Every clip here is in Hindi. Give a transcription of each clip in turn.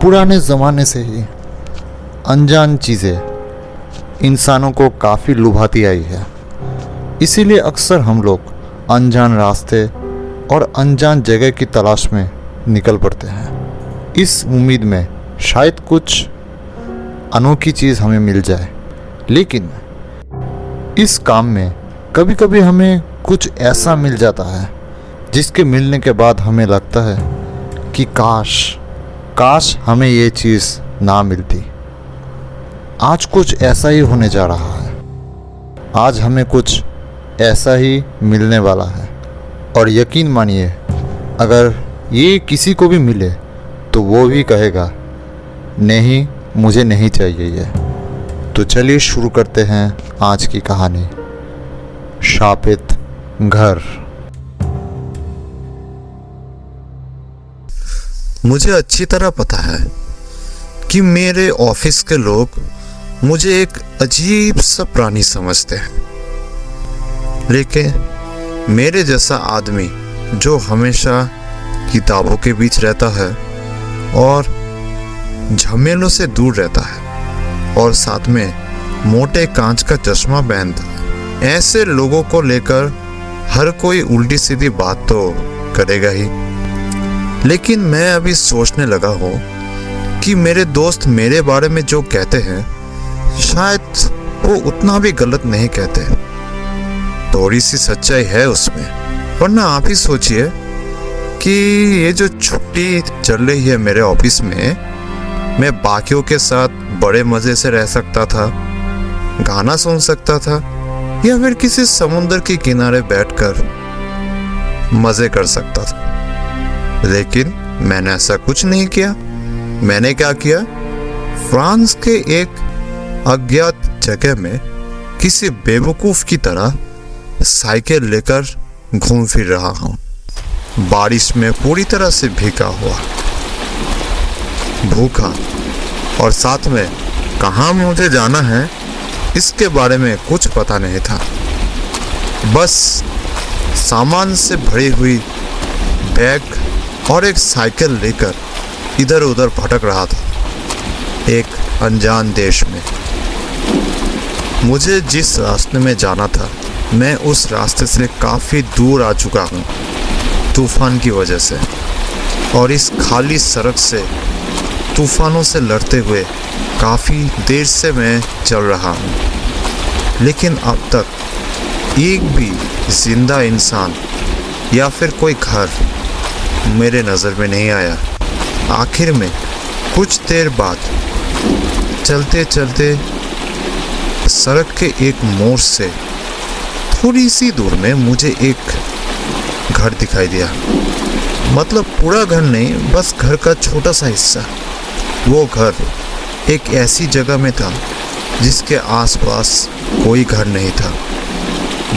पुराने ज़माने से ही अनजान चीज़ें इंसानों को काफ़ी लुभाती आई है। इसीलिए अक्सर हम लोग अनजान रास्ते और अनजान जगह की तलाश में निकल पड़ते हैं, इस उम्मीद में शायद कुछ अनोखी चीज़ हमें मिल जाए। लेकिन इस काम में कभी कभी हमें कुछ ऐसा मिल जाता है जिसके मिलने के बाद हमें लगता है कि काश हमें ये चीज़ ना मिलती। आज कुछ ऐसा ही होने जा रहा है। आज हमें कुछ ऐसा ही मिलने वाला है और यकीन मानिए, अगर ये किसी को भी मिले तो वो भी कहेगा नहीं, मुझे नहीं चाहिए ये। तो चलिए शुरू करते हैं आज की कहानी, शापित घर। मुझे अच्छी तरह पता है कि मेरे ऑफिस के लोग मुझे एक अजीब सा प्राणी समझते हैं, लेकिन मेरे जैसा आदमी जो हमेशा किताबों के बीच रहता है और झमेलों से दूर रहता है और साथ में मोटे कांच का चश्मा पहनता है, ऐसे लोगों को लेकर हर कोई उल्टी सीधी बात तो करेगा ही। लेकिन मैं अभी सोचने लगा हूँ कि मेरे दोस्त मेरे बारे में जो कहते हैं शायद वो उतना भी गलत नहीं कहते। थोड़ी सी सच्चाई है उसमें। वरना आप ही सोचिए कि ये जो छुट्टी चल रही है मेरे ऑफिस में, मैं बाकियों के साथ बड़े मज़े से रह सकता था, गाना सुन सकता था या फिर किसी समुद्र के किनारे बैठकर मज़े कर सकता था। लेकिन मैंने ऐसा कुछ नहीं किया। मैंने क्या किया, फ्रांस के एक अज्ञात जगह में किसी बेवकूफ़ की तरह साइकिल लेकर घूम फिर रहा हूँ, बारिश में पूरी तरह से भीगा हुआ, भूखा, और साथ में कहाँ मुझे जाना है इसके बारे में कुछ पता नहीं था। बस सामान से भरी हुई बैग और एक साइकिल लेकर इधर उधर भटक रहा था एक अनजान देश में। मुझे जिस रास्ते में जाना था, मैं उस रास्ते से काफ़ी दूर आ चुका हूँ तूफान की वजह से, और इस खाली सड़क से तूफानों से लड़ते हुए काफ़ी देर से मैं चल रहा हूँ। लेकिन अब तक एक भी जिंदा इंसान या फिर कोई घर मेरे नज़र में नहीं आया। आखिर में कुछ देर बाद चलते चलते सड़क के एक मोड़ से थोड़ी सी दूर में मुझे एक घर दिखाई दिया। मतलब पूरा घर नहीं, बस घर का छोटा सा हिस्सा। वो घर एक ऐसी जगह में था जिसके आसपास कोई घर नहीं था,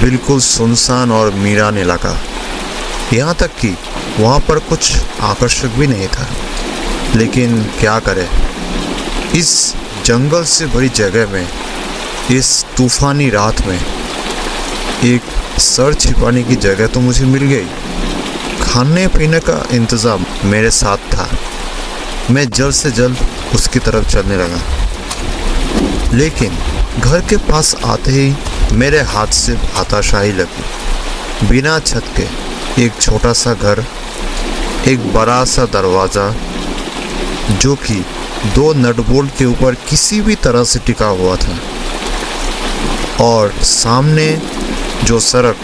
बिल्कुल सुनसान और वीरान इलाका। यहाँ तक कि वहाँ पर कुछ आकर्षक भी नहीं था। लेकिन क्या करें, इस जंगल से भरी जगह में, इस तूफानी रात में एक सर छिपाने की जगह तो मुझे मिल गई। खाने पीने का इंतज़ाम मेरे साथ था। मैं जल्द से जल्द उसकी तरफ चलने लगा, लेकिन घर के पास आते ही मेरे हाथ से हाथाशाही लगी। बिना छत के एक छोटा सा घर, एक बड़ा सा दरवाज़ा जो कि 2 नट बोल्ट के ऊपर किसी भी तरह से टिका हुआ था, और सामने जो सड़क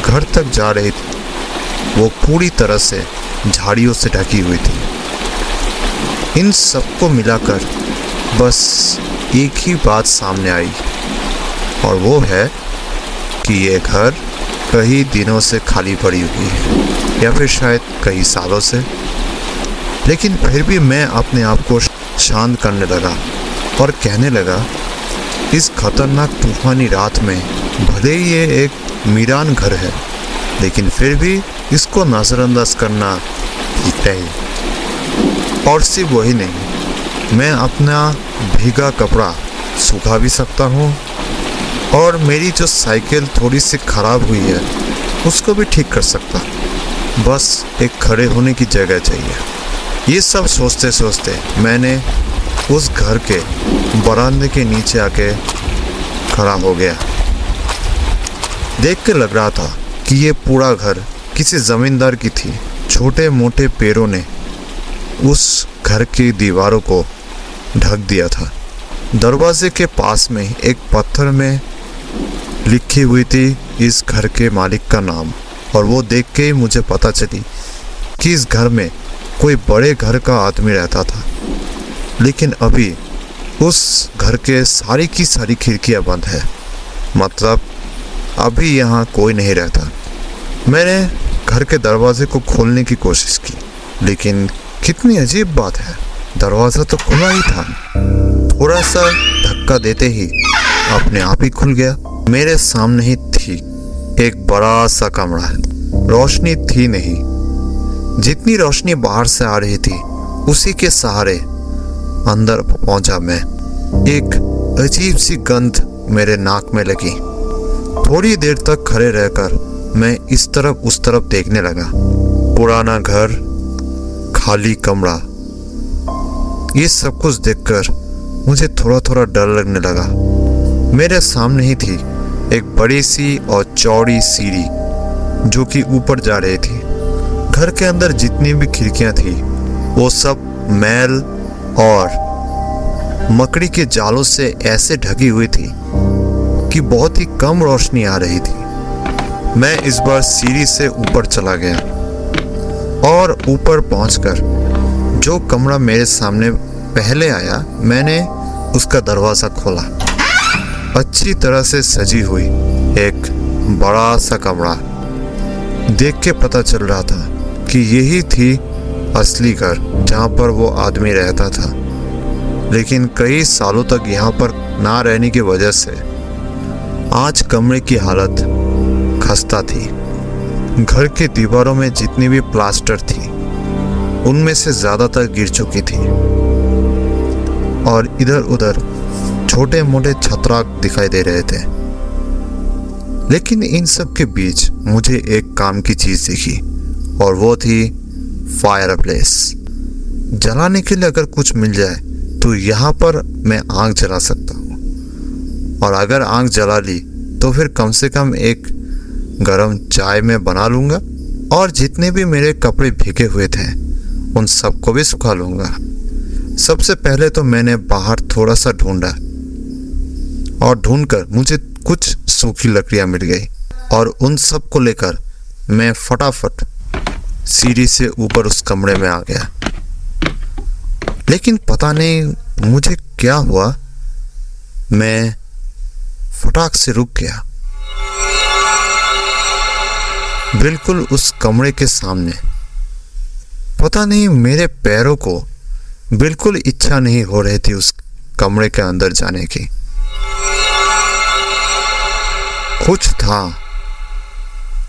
घर तक जा रही थी वो पूरी तरह से झाड़ियों से ढकी हुई थी। इन सबको मिलाकर बस एक ही बात सामने आई, और वो है कि ये घर कई दिनों से खाली पड़ी हुई है, या फिर शायद कई सालों से। लेकिन फिर भी मैं अपने आप को शांत करने लगा और कहने लगा, इस खतरनाक तूफानी रात में भले ही ये एक वीरान घर है, लेकिन फिर भी इसको नज़रअंदाज करना ठीक नहीं। और सिर्फ वही नहीं, मैं अपना भीगा कपड़ा सूखा भी सकता हूँ, और मेरी जो साइकिल थोड़ी सी ख़राब हुई है उसको भी ठीक कर सकता। बस एक खड़े होने की जगह चाहिए। ये सब सोचते सोचते मैंने उस घर के बरामदे के नीचे आके खड़ा हो गया। देख के लग रहा था कि ये पूरा घर किसी जमींदार की थी। छोटे मोटे पेड़ों ने उस घर की दीवारों को ढक दिया था। दरवाजे के पास में एक पत्थर में लिखी हुई थी इस घर के मालिक का नाम, और वो देख के ही मुझे पता चली कि इस घर में कोई बड़े घर का आदमी रहता था। लेकिन अभी उस घर के सारी की सारी खिड़कियां बंद है, मतलब अभी यहाँ कोई नहीं रहता। मैंने घर के दरवाजे को खोलने की कोशिश की, लेकिन कितनी अजीब बात है, दरवाज़ा तो खुला ही था। थोड़ा सा धक्का देते ही अपने आप ही खुल गया। मेरे सामने ही थी एक बड़ा सा कमरा। रोशनी थी नहीं, जितनी रोशनी बाहर से आ रही थी उसी के सहारे अंदर पहुंचा मैं। एक अजीब सी गंध मेरे नाक में लगी। थोड़ी देर तक खड़े रहकर मैं इस तरफ उस तरफ देखने लगा। पुराना घर, खाली कमरा, ये सब कुछ देखकर मुझे थोड़ा थोड़ा डर लगने लगा। मेरे सामने ही थी एक बड़ी सी और चौड़ी सीढ़ी जो कि ऊपर जा रही थी। घर के अंदर जितनी भी खिड़कियां थी वो सब मैल और मकड़ी के जालों से ऐसे ढकी हुई थी कि बहुत ही कम रोशनी आ रही थी। मैं इस बार सीढ़ी से ऊपर चला गया और ऊपर पहुंचकर जो कमरा मेरे सामने पहले आया, मैंने उसका दरवाज़ा खोला। अच्छी तरह से सजी हुई एक बड़ा सा कमरा। देख के पता चल रहा था कि यही थी असली घर जहाँ पर वो आदमी रहता था। लेकिन कई सालों तक यहाँ पर ना रहने की वजह से आज कमरे की हालत खस्ता थी। घर की दीवारों में जितनी भी प्लास्टर थी उनमें से ज़्यादातर गिर चुकी थी और इधर उधर छोटे मोटे छत्राक दिखाई दे रहे थे। लेकिन इन सब के बीच मुझे एक काम की चीज़ दिखी और वो थी फायर प्लेस। जलाने के लिए अगर कुछ मिल जाए तो यहाँ पर मैं आग जला सकता हूँ, और अगर आग जला ली तो फिर कम से कम एक गरम चाय में बना लूँगा और जितने भी मेरे कपड़े भीगे हुए थे उन सबको भी सुखा लूँगा। सबसे पहले तो मैंने बाहर थोड़ा सा ढूंढा और ढूंढकर मुझे कुछ सूखी लकड़ियाँ मिल गई और उन सब को लेकर मैं फटाफट सीढ़ी से ऊपर उस कमरे में आ गया। लेकिन पता नहीं मुझे क्या हुआ, मैं फटाक से रुक गया। बिल्कुल उस कमरे के सामने। पता नहीं मेरे पैरों को बिल्कुल इच्छा नहीं हो रही थी उस कमरे के अंदर जाने की।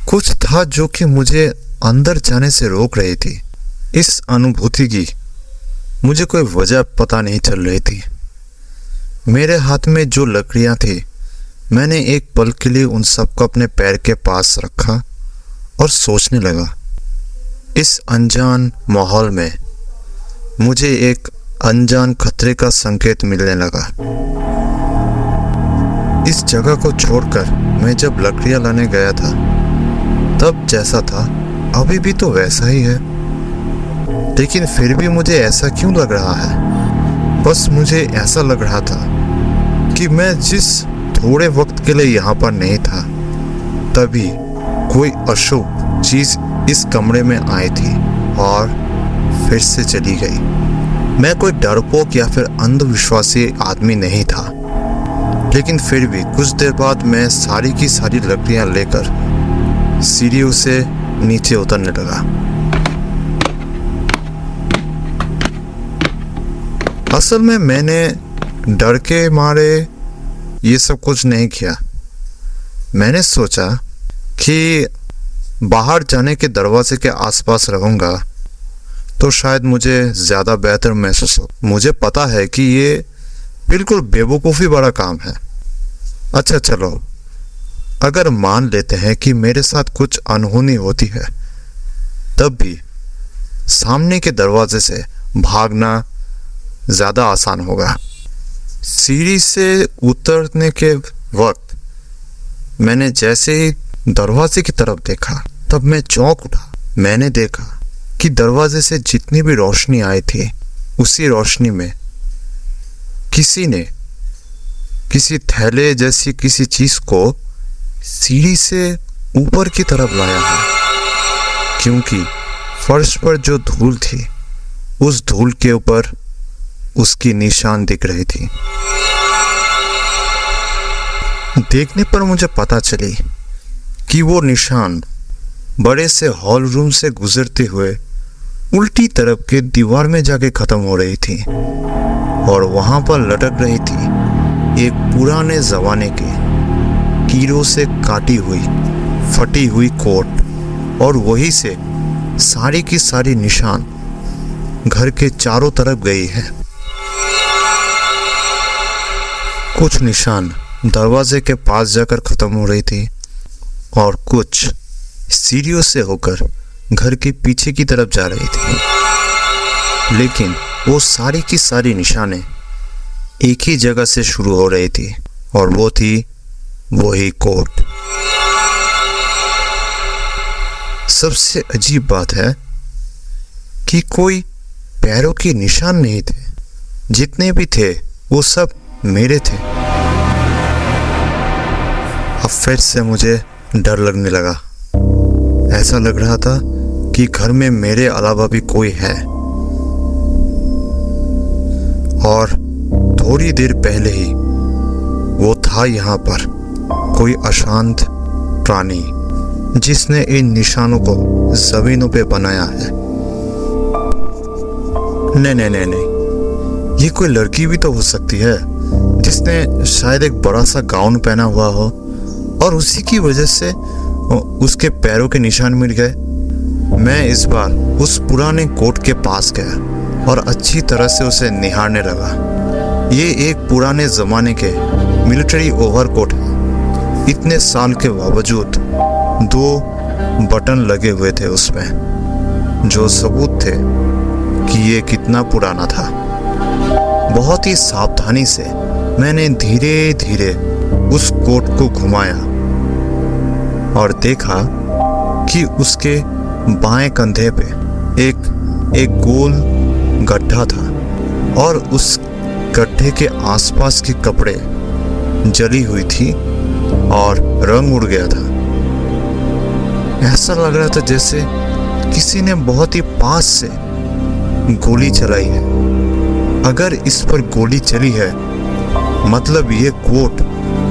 कुछ था जो कि मुझे अंदर जाने से रोक रही थी। इस अनुभूति की मुझे कोई वजह पता नहीं चल रही थी। मेरे हाथ में जो लकड़ियां थी, मैंने एक पल के लिए उन सबको अपने पैर के पास रखा और सोचने लगा। इस अनजान माहौल में मुझे एक अनजान खतरे का संकेत मिलने लगा। इस जगह को छोड़कर मैं जब लकड़ियां लाने गया था तब जैसा था अभी भी तो वैसा ही है। लेकिन फिर भी मुझे ऐसा क्यों लग रहा है? बस मुझे ऐसा लग रहा था कि मैं जिस थोड़े वक्त के लिए यहाँ पर नहीं था तभी कोई अशुभ चीज इस कमरे में आई थी और फिर से चली गई। मैं कोई डरपोक या फिर अंधविश्वासी आदमी नहीं था, लेकिन फिर भी कुछ देर बाद मैं सारी की सारी लकड़ियां लेकर सीढ़ियों से नीचे उतरने लगा। असल में मैंने डर के मारे ये सब कुछ नहीं किया। मैंने सोचा कि बाहर जाने के दरवाजे के आसपास रहूँगा तो शायद मुझे ज़्यादा बेहतर महसूस हो। मुझे पता है कि ये बिल्कुल बेवकूफ़ी वाला काम है। अच्छा चलो, अगर मान लेते हैं कि मेरे साथ कुछ अनहोनी होती है, तब भी सामने के दरवाजे से भागना ज़्यादा आसान होगा। सीढ़ी से उतरने के वक्त मैंने जैसे ही दरवाजे की तरफ देखा तब मैं चौंक उठा। मैंने देखा कि दरवाजे से जितनी भी रोशनी आई थी उसी रोशनी में किसी ने किसी थैले जैसी किसी चीज को सीढ़ी से ऊपर की तरफ लाया है, क्योंकि फर्श पर जो धूल थी उस धूल के ऊपर उसकी निशान दिख रही थी। देखने पर मुझे पता चली कि वो निशान बड़े से हॉल रूम से गुजरते हुए उल्टी तरफ के दीवार में जाके खत्म हो रही थी और वहां पर लटक रही थी एक पुराने जमाने के कीड़ों से काटी हुई फटी हुई कोट, और वही से सारी की सारी निशान घर के चारों तरफ गई है। कुछ निशान दरवाजे के पास जाकर खत्म हो रही थी और कुछ सीढ़ियों से होकर घर के पीछे की तरफ जा रही थी, लेकिन वो सारी की सारी निशानें एक ही जगह से शुरू हो रही थी और वो थी वही कोट। सबसे अजीब बात है कि कोई पैरों के निशान नहीं थे, जितने भी थे वो सब मेरे थे। अब फिर से मुझे डर लगने लगा। ऐसा लग रहा था कि घर में मेरे अलावा भी कोई है, और थोड़ी देर पहले ही वो था यहाँ पर कोई अशांत प्राणी जिसने इन निशानों को जमीनों पे बनाया है। नहीं, ये कोई लड़की भी तो हो सकती है जिसने शायद एक बड़ा सा गाउन पहना हुआ हो और उसी की वजह से उसके पैरों के निशान मिट गए। मैं इस बार उस पुराने कोट के पास गया और अच्छी तरह से उसे निहारने लगा। ये एक पुराने ज़माने के मिलिट्री ओवरकोट है। इतने साल के बावजूद 2 बटन लगे हुए थे उसमें, जो सबूत थे कि ये कितना पुराना था। बहुत ही सावधानी से मैंने धीरे धीरे उस कोट को घुमाया और देखा कि उसके बाएं कंधे पे एक गोल गड्ढा था और उस गड्ढे के आसपास के कपड़े जली हुई थी और रंग उड़ गया था। ऐसा लग रहा था जैसे किसी ने बहुत ही पास से गोली चलाई है। अगर इस पर गोली चली है मतलब ये कोट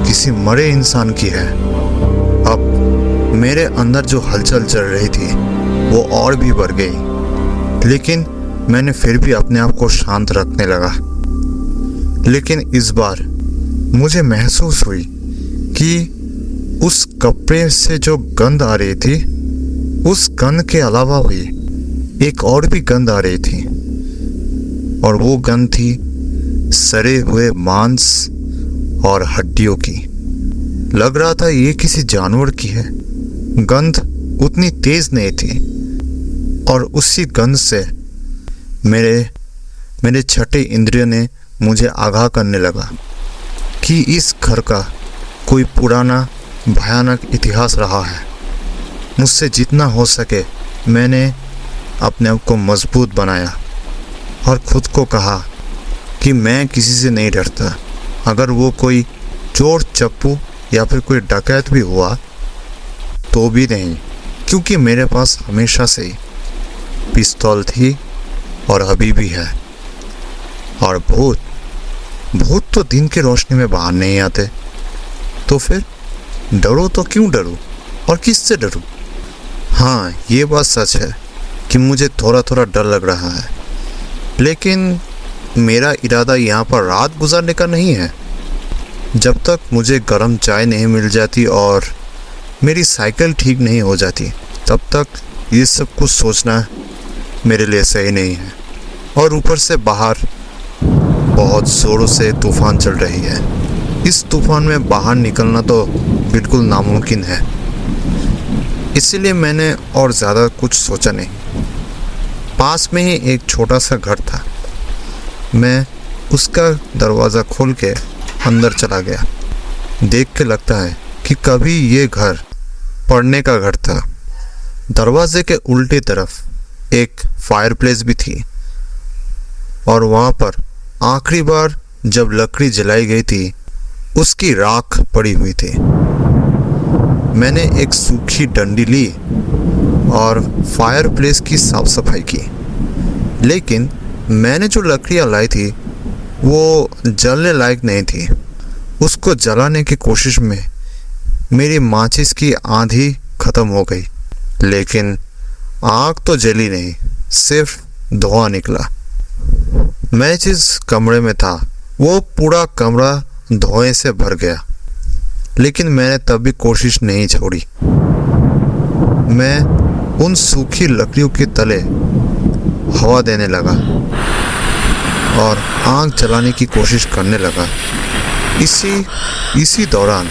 किसी मरे इंसान की है। अब मेरे अंदर जो हलचल चल रही थी वो और भी बढ़ गई, लेकिन मैंने फिर भी अपने आप को शांत रखने लगा। लेकिन इस बार मुझे महसूस हुई कि उस कपड़े से जो गंध आ रही थी, उस गंध के अलावा भी एक और भी गंध आ रही थी, और वो गंध थी सड़े हुए मांस और हड्डियों की। लग रहा था ये किसी जानवर की है। गंध उतनी तेज नहीं थी और उसी गंध से मेरे छठे इंद्रिय ने मुझे आगाह करने लगा कि इस घर का कोई पुराना भयानक इतिहास रहा है। मुझसे जितना हो सके मैंने अपने आप को मजबूत बनाया और खुद को कहा कि मैं किसी से नहीं डरता। अगर वो कोई चोर चप्पू या फिर कोई डकैत भी हुआ तो भी नहीं, क्योंकि मेरे पास हमेशा से ही पिस्तौल थी और अभी भी है। और भूत तो दिन की रोशनी में बाहर नहीं आते, तो फिर डरो तो क्यों डरो और किससे डरो। हाँ, ये बात सच है कि मुझे थोड़ा थोड़ा डर लग रहा है, लेकिन मेरा इरादा यहाँ पर रात गुजारने का नहीं है। जब तक मुझे गर्म चाय नहीं मिल जाती और मेरी साइकिल ठीक नहीं हो जाती, तब तक ये सब कुछ सोचना मेरे लिए सही नहीं है। और ऊपर से बाहर बहुत ज़ोरों से तूफान चल रही है। इस तूफान में बाहर निकलना तो बिल्कुल नामुमकिन है। इसीलिए मैंने और ज़्यादा कुछ सोचा नहीं। पास में ही एक छोटा सा घर था। मैं उसका दरवाज़ा खोल के अंदर चला गया। देख के लगता है कि कभी ये घर पढ़ने का घर था। दरवाजे के उल्टी तरफ एक फायरप्लेस भी थी और वहाँ पर आखिरी बार जब लकड़ी जलाई गई थी उसकी राख पड़ी हुई थी। मैंने एक सूखी डंडी ली और फायरप्लेस की साफ सफाई की, लेकिन मैंने जो लकड़ियाँ लाई थी वो जलने लायक नहीं थी। उसको जलाने की कोशिश में मेरी माचिस की आंधी ख़त्म हो गई, लेकिन आग तो जली नहीं, सिर्फ धुआं निकला। मैं जिस कमरे में था वो पूरा कमरा धुएं से भर गया, लेकिन मैंने तब भी कोशिश नहीं छोड़ी। मैं उन सूखी लकड़ियों के तले हवा देने लगा और आग जलाने की कोशिश करने लगा। इसी दौरान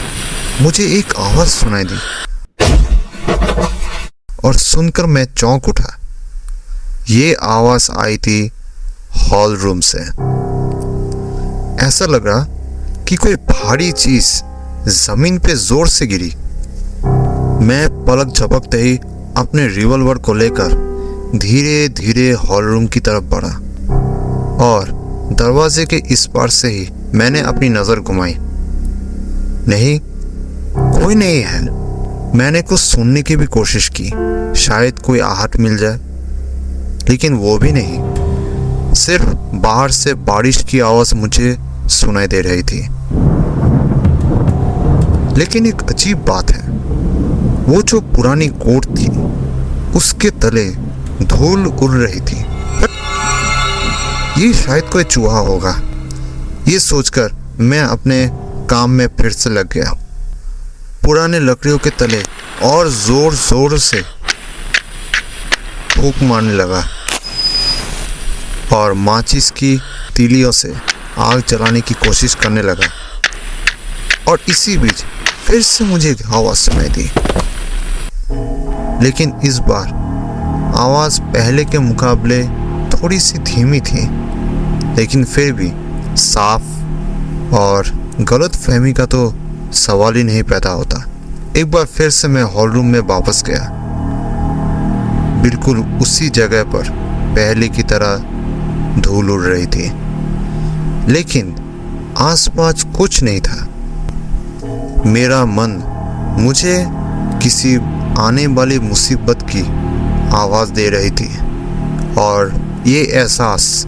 मुझे एक आवाज़ सुनाई दी और सुनकर मैं चौंक उठा। ये आवाज़ आई थी हॉल रूम से। ऐसा लगा कि कोई भारी चीज जमीन पे जोर से गिरी। मैं पलक झपकते ही अपने रिवॉल्वर को लेकर धीरे धीरे हॉल रूम की तरफ बढ़ा और दरवाजे के इस पार से ही मैंने अपनी नज़र घुमाई। नहीं, कोई नहीं है। मैंने कुछ सुनने की भी कोशिश की, शायद कोई आहट मिल जाए, लेकिन वो भी नहीं। सिर्फ बाहर से बारिश की आवाज़ मुझे सुनाई दे रही थी। लेकिन एक अजीब बात है, वो जो पुरानी कोट थी उसके तले धूल उड़ रही थी। ये शायद कोई चूहा होगा। ये सोचकर मैं अपने काम में फिर से लग गया। पुराने लकड़ियों के तले और जोर जोर से फूंक मारने लगा और माचिस की तीलियों से आग जलाने की कोशिश करने लगा। और इसी बीच फिर से मुझे आवाज़ सुनाई दी, लेकिन इस बार आवाज़ पहले के मुकाबले थोड़ी सी धीमी थी, लेकिन फिर भी साफ और गलत फहमी का तो सवाल ही नहीं पैदा होता। एक बार फिर से मैं हॉल रूम में वापस गया। बिल्कुल उसी जगह पर पहले की तरह धूल उड़ रही थी, लेकिन आसपास कुछ नहीं था। मेरा मन मुझे किसी आने वाली मुसीबत की आवाज़ दे रही थी और ये एहसास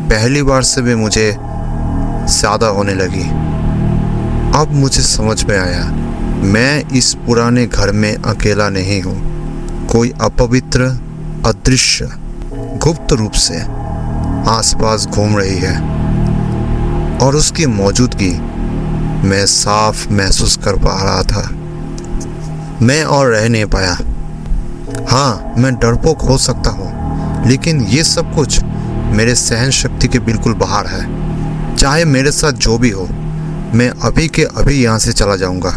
पहली बार से भी मुझे ज़्यादा होने लगी। अब मुझे समझ में आया, मैं इस पुराने घर में अकेला नहीं हूँ। कोई अपवित्र अदृश्य गुप्त रूप से आसपास घूम रही है और उसकी मौजूदगी मैं साफ महसूस कर पा रहा था। मैं और रह नहीं पाया। हाँ, मैं डरपोक हो सकता हूँ, लेकिन ये सब कुछ मेरे सहन शक्ति के बिल्कुल बाहर है। चाहे मेरे साथ जो भी हो, मैं अभी के अभी यहाँ से चला जाऊँगा।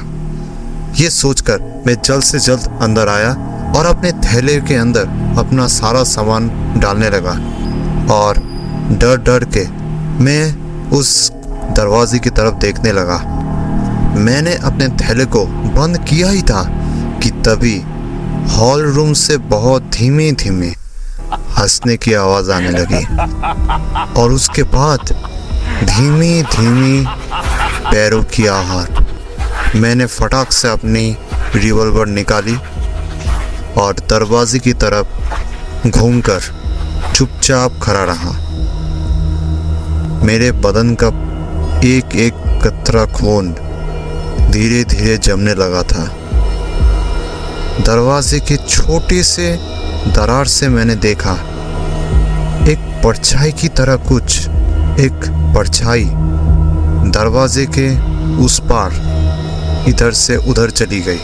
ये सोचकर मैं जल्द से जल्द अंदर आया और अपने थैले के अंदर अपना सारा सामान डालने लगा और डर डर के मैं उस दरवाजे की तरफ देखने लगा। मैंने अपने थैले को बंद किया ही था कि तभी हॉल रूम से बहुत धीमे धीमे हंसने की आवाज़ आने लगी और उसके बाद धीमी धीमी पैरों की आहट। मैंने फटाक से अपनी रिवॉल्वर निकाली और दरवाजे की तरफ घूमकर चुपचाप खड़ा रहा। मेरे बदन का एक एक कतरा खून धीरे धीरे जमने लगा था। दरवाजे के छोटे से दरार से मैंने देखा एक परछाई की तरह कुछ, एक परछाई दरवाजे के उस पार इधर से उधर चली गई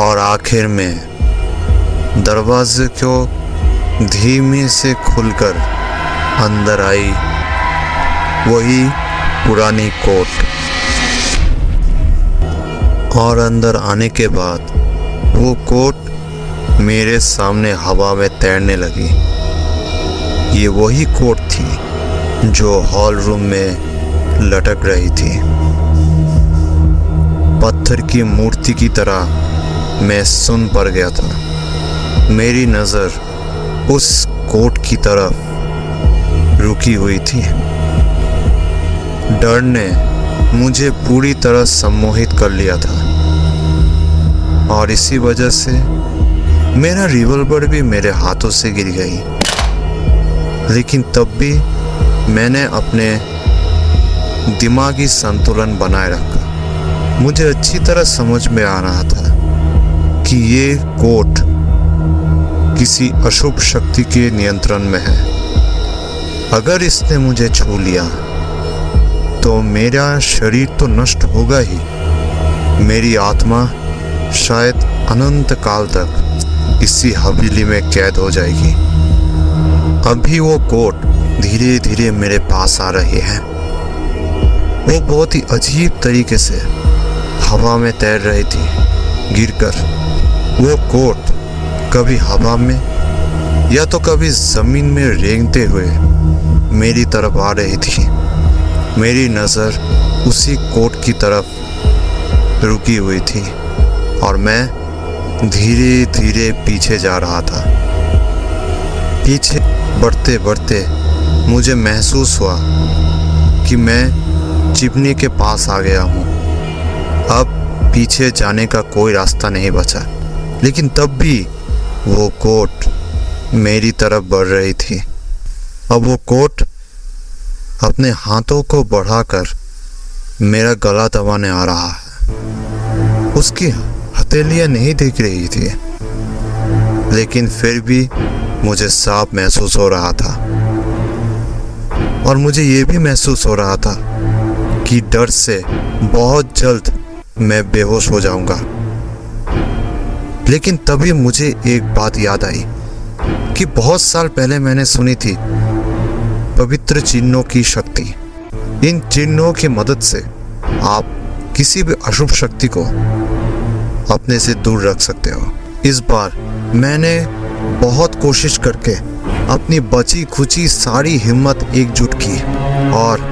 और आखिर में दरवाजे को धीमे से खुलकर अंदर आई वही पुरानी कोट। और अंदर आने के बाद वो कोट मेरे सामने हवा में तैरने लगी। ये वही कोट थी जो हॉल रूम में लटक रही थी। पत्थर की मूर्ति की तरह मैं सुन पड़ गया था। मेरी नज़र उस कोट की तरफ रुकी हुई थी। डर ने मुझे पूरी तरह सम्मोहित कर लिया था और इसी वजह से मेरा रिवॉल्वर भी मेरे हाथों से गिर गई। लेकिन तब भी मैंने अपने दिमागी संतुलन बनाए रखा। मुझे अच्छी तरह समझ में आ रहा था कि ये कोट किसी अशुभ शक्ति के नियंत्रण में है। अगर इसने मुझे छू लिया तो मेरा शरीर तो नष्ट होगा ही, मेरी आत्मा शायद अनंत काल तक इसी हवेली में कैद हो जाएगी। अभी वो कोट धीरे धीरे मेरे पास आ रही है। वो बहुत ही अजीब तरीके से हवा में तैर रही थी गिरकर। वो कोट कभी हवा में या तो कभी जमीन में रेंगते हुए मेरी तरफ आ रही थी। मेरी नज़र उसी कोट की तरफ रुकी हुई थी और मैं धीरे धीरे पीछे जा रहा था। पीछे बढ़ते बढ़ते मुझे महसूस हुआ कि मैं चिमनी के पास आ गया हूँ। अब पीछे जाने का कोई रास्ता नहीं बचा। लेकिन तब भी वो कोट मेरी तरफ बढ़ रही थी। अब वो कोट अपने हाथों को बढ़ाकर मेरा गला दबाने आ रहा है। उसकी हथेलियां नहीं दिख रही थी, लेकिन फिर भी मुझे साफ महसूस हो रहा था। और मुझे ये भी महसूस हो रहा था कि डर से बहुत जल्द मैं बेहोश हो जाऊंगा। लेकिन तभी मुझे एक बात याद आई कि बहुत साल पहले मैंने सुनी थी पवित्र चिन्हों की शक्ति। इन चिन्हों की मदद से आप किसी भी अशुभ शक्ति को अपने से दूर रख सकते हो। इस बार मैंने बहुत कोशिश करके अपनी बची खुची सारी हिम्मत एकजुट की और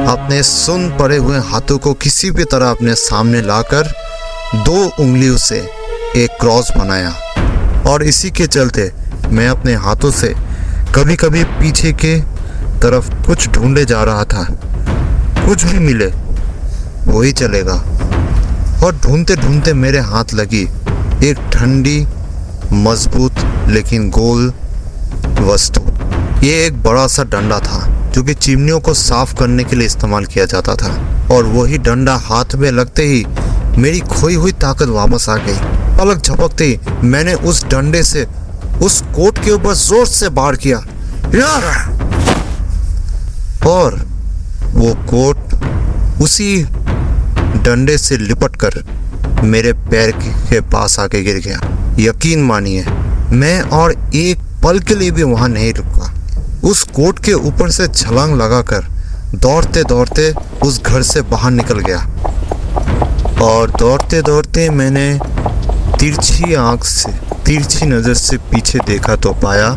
अपने सुन पड़े हुए हाथों को किसी भी तरह अपने सामने लाकर 2 उंगलियों से एक क्रॉस बनाया। और इसी के चलते मैं अपने हाथों से कभी कभी पीछे के तरफ कुछ ढूंढे जा रहा था। कुछ भी मिले वही चलेगा। और ढूंढते ढूंढते मेरे हाथ लगी एक ठंडी मजबूत लेकिन गोल वस्तु। ये एक बड़ा सा डंडा था जो कि चिमनियों को साफ करने के लिए इस्तेमाल किया जाता था। और वही डंडा हाथ में लगते ही मेरी खोई हुई ताकत वापस आ गई। पलक झपकते ही मैंने उस डंडे से उस कोट के ऊपर जोर से वार किया और वो कोट उसी डंडे से लिपटकर मेरे पैर के पास आके गिर गया। यकीन मानिए मैं और एक पल के लिए भी वहां नहीं रुका। उस कोट के ऊपर से छलांग लगाकर दौड़ते दौड़ते उस घर से बाहर निकल गया। और दौड़ते दौड़ते मैंने तिरछी आंख से तिरछी नज़र से पीछे देखा तो पाया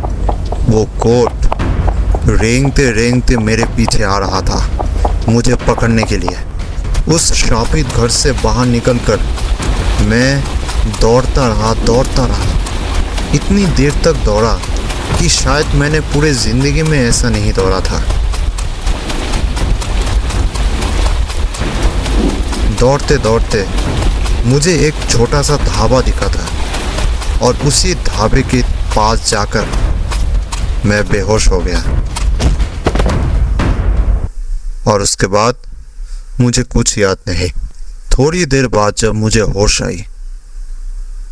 वो कोट रेंगते रेंगते मेरे पीछे आ रहा था मुझे पकड़ने के लिए। उस शापित घर से बाहर निकलकर मैं दौड़ता रहा। इतनी देर तक दौड़ा कि शायद मैंने पूरे ज़िंदगी में ऐसा नहीं दौड़ा था। दौड़ते दौड़ते मुझे एक छोटा सा ढाबा दिखा था और उसी ढाबे के पास जाकर मैं बेहोश हो गया। और उसके बाद मुझे कुछ याद नहीं। थोड़ी देर बाद जब मुझे होश आई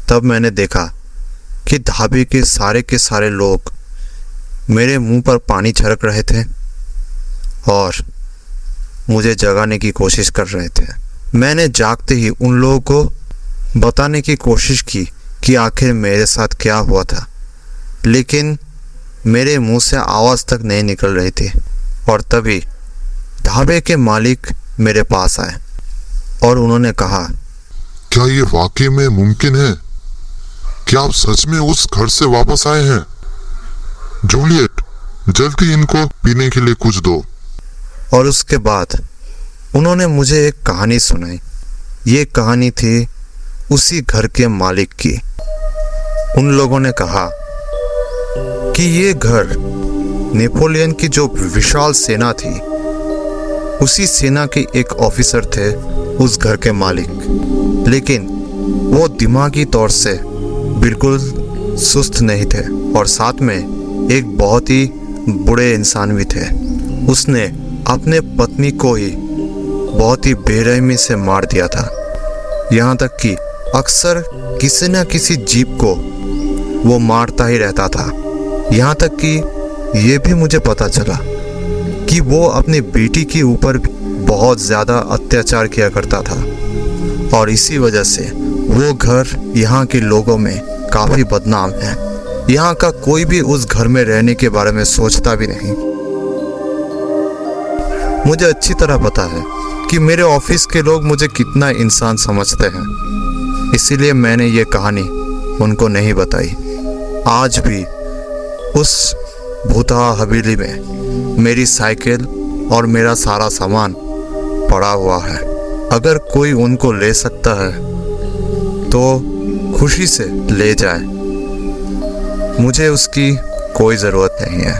तब मैंने देखा कि ढाबे के सारे लोग मेरे मुंह पर पानी छिड़क रहे थे और मुझे जगाने की कोशिश कर रहे थे। मैंने जागते ही उन लोगों को बताने की कोशिश की कि आखिर मेरे साथ क्या हुआ था, लेकिन मेरे मुंह से आवाज़ तक नहीं निकल रही थी। और तभी ढाबे के मालिक मेरे पास आए और उन्होंने कहा, क्या ये वाकई में मुमकिन है क्या आप सच में उस घर से वापस आए हैं? जूलियट, जल्दी इनको पीने के लिए कुछ दो। और उसके बाद उन्होंने मुझे एक कहानी सुनाई। ये कहानी थी उसी घर के मालिक की। उन लोगों ने कहा कि ये घर नेपोलियन की जो विशाल सेना थी, उसी सेना के एक ऑफिसर थे उस घर के मालिक। लेकिन वो दिमागी तौर से बिल्कुल सुस्त नहीं थे और साथ में एक बहुत ही बुरे इंसान भी थे। उसने अपने पत्नी को ही बहुत ही बेरहमी से मार दिया था। यहाँ तक कि अक्सर किसी न किसी जीव को वो मारता ही रहता था। यहाँ तक कि ये भी मुझे पता चला कि वो अपनी बेटी के ऊपर बहुत ज़्यादा अत्याचार किया करता था और इसी वजह से वो घर यहाँ के लोगों में काफ़ी बदनाम है। यहाँ का कोई भी उस घर में रहने के बारे में सोचता भी नहीं। मुझे अच्छी तरह पता है कि मेरे ऑफिस के लोग मुझे कितना इंसान समझते हैं, इसीलिए मैंने ये कहानी उनको नहीं बताई। आज भी उस भूतहा हवेली में मेरी साइकिल और मेरा सारा सामान पड़ा हुआ है। अगर कोई उनको ले सकता है तो खुशी से ले जाए, मुझे उसकी कोई ज़रूरत नहीं है।